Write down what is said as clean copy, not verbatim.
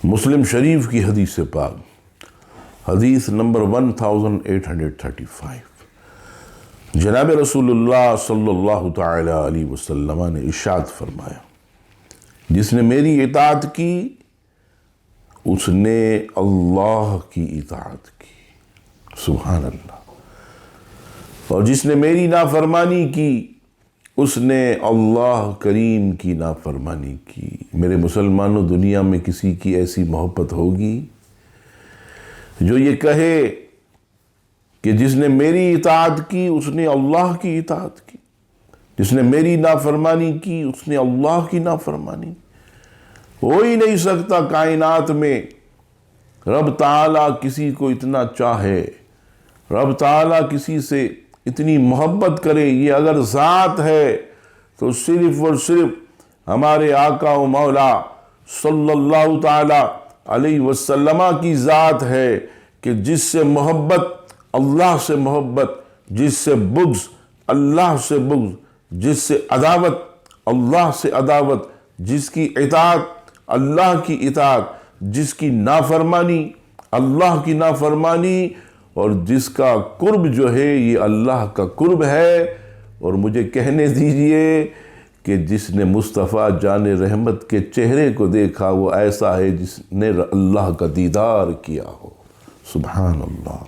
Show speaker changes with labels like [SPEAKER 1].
[SPEAKER 1] مسلم شریف کی حدیث پاک، حدیث نمبر 1835، جناب رسول اللہ صلی اللہ تعالی علیہ وسلم نے ارشاد فرمایا، جس نے میری اطاعت کی اس نے اللہ کی اطاعت کی، سبحان اللہ، اور جس نے میری نافرمانی کی اس نے اللہ کریم کی نافرمانی کی۔ میرے مسلمانوں، دنیا میں کسی کی ایسی محبت ہوگی جو یہ کہے کہ جس نے میری اطاعت کی اس نے اللہ کی اطاعت کی، جس نے میری نافرمانی کی اس نے اللہ کی نافرمانی؟ ہو ہی نہیں سکتا کائنات میں رب تعالیٰ کسی کو اتنا چاہے، رب تعالیٰ کسی سے اتنی محبت کرے۔ یہ اگر ذات ہے تو صرف اور صرف ہمارے آقا و مولا صلی اللہ تعالیٰ علیہ وسلم کی ذات ہے کہ جس سے محبت اللہ سے محبت، جس سے بغض اللہ سے بغض، جس سے عداوت اللہ سے عداوت، جس کی اطاعت اللہ کی اطاعت، جس کی نافرمانی اللہ کی نافرمانی، اور جس کا قرب جو ہے یہ اللہ کا قرب ہے۔ اور مجھے کہنے دیجئے کہ جس نے مصطفیٰ جان رحمت کے چہرے کو دیکھا وہ ایسا ہے جس نے اللہ کا دیدار کیا ہو، سبحان اللہ۔